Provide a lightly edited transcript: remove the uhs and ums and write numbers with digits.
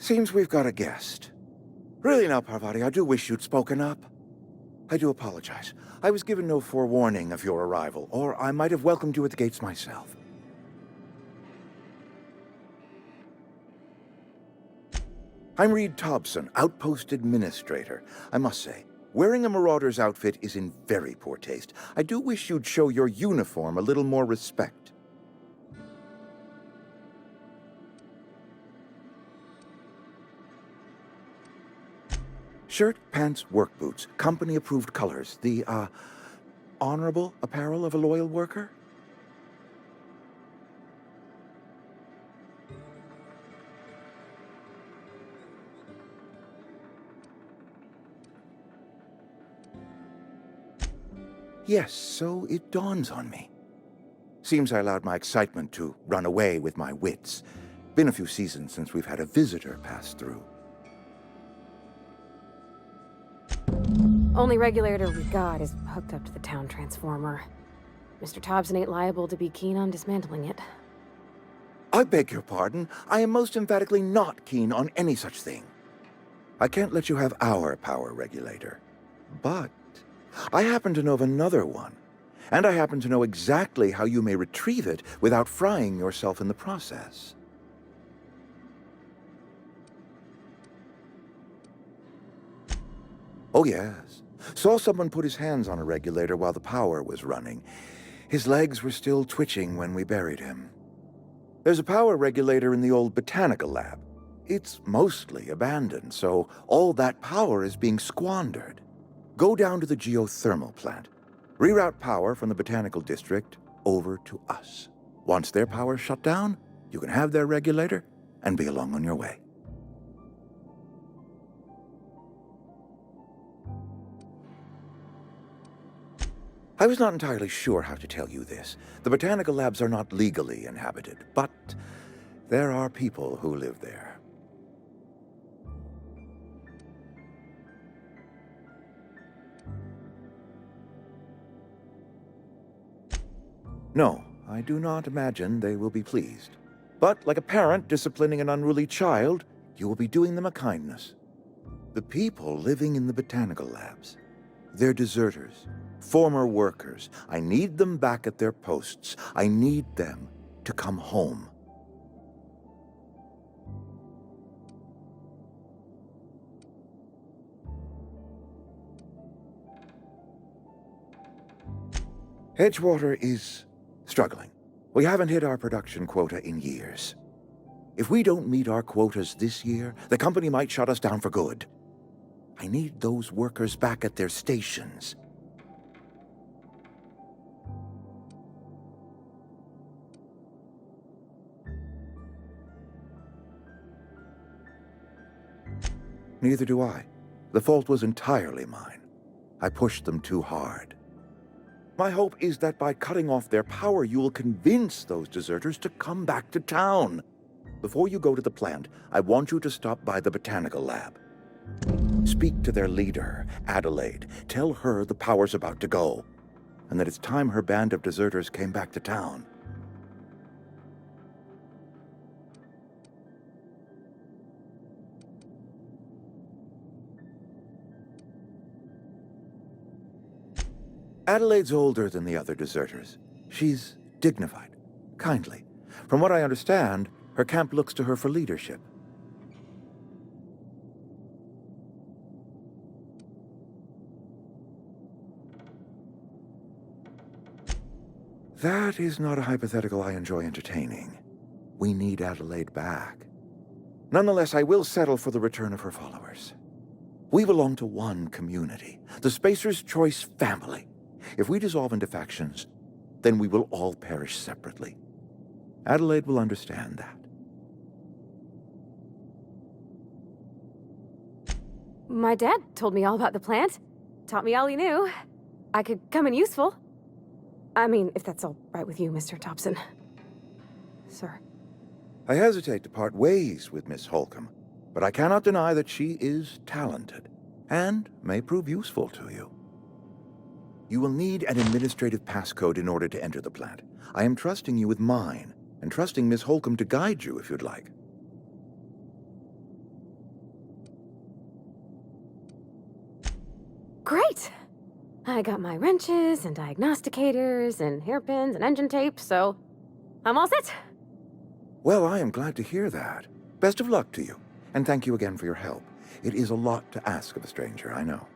Seems we've got a guest. Really now, Parvati, I do wish you'd spoken up. I do apologize. I was given no forewarning of your arrival, or I might have welcomed you at the gates myself. I'm Reed Thompson, Outpost Administrator. I must say, wearing a Marauder's outfit is in very poor taste. I do wish you'd show your uniform a little more respect. Shirt, pants, work boots, company-approved colors. The, honorable apparel of a loyal worker? Yes, so it dawns on me. Seems I allowed my excitement to run away with my wits. Been a few seasons since we've had a visitor pass through. Only regulator we got is hooked up to the town transformer. Mr. Thompson ain't liable to be keen on dismantling it. I beg your pardon. I am most emphatically not keen on any such thing. I can't let you have our power regulator. But I happen to know of another one. And I happen to know exactly how you may retrieve it without frying yourself in the process. Oh, yes. Saw someone put his hands on a regulator while the power was running. His legs were still twitching when we buried him. There's a power regulator in the old botanical lab. It's mostly abandoned, so all that power is being squandered. Go down to the geothermal plant. Reroute power from the botanical district over to us. Once their power's shut down, you can have their regulator and be along on your way. I was not entirely sure how to tell you this. The botanical labs are not legally inhabited, but there are people who live there. No, I do not imagine they will be pleased. But like a parent disciplining an unruly child, you will be doing them a kindness. The people living in the botanical labs, they're deserters. Former workers. I need them back at their posts. I need them to come home. Edgewater is struggling. We haven't hit our production quota in years. If we don't meet our quotas this year, the company might shut us down for good. I need those workers back at their stations. Neither do I. The fault was entirely mine. I pushed them too hard. My hope is that by cutting off their power, you will convince those deserters to come back to town. Before you go to the plant, I want you to stop by the botanical lab. Speak to their leader, Adelaide. Tell her the power's about to go, and that it's time her band of deserters came back to town. Adelaide's older than the other deserters. She's dignified, kindly. From what I understand, her camp looks to her for leadership. That is not a hypothetical I enjoy entertaining. We need Adelaide back. Nonetheless, I will settle for the return of her followers. We belong to one community, the Spacer's Choice family. If we dissolve into factions, then we will all perish separately. Adelaide will understand that. My dad told me all about the plant. Taught me all he knew. I could come in useful. I mean, if that's all right with you, Mr. Thompson. Sir. I hesitate to part ways with Miss Holcomb, but I cannot deny that she is talented, and may prove useful to you. You will need an administrative passcode in order to enter the plant. I am trusting you with mine, and trusting Miss Holcomb to guide you if you'd like. I got my wrenches and diagnosticators and hairpins and engine tape, so I'm all set. Well, I am glad to hear that. Best of luck to you, and thank you again for your help. It is a lot to ask of a stranger, I know.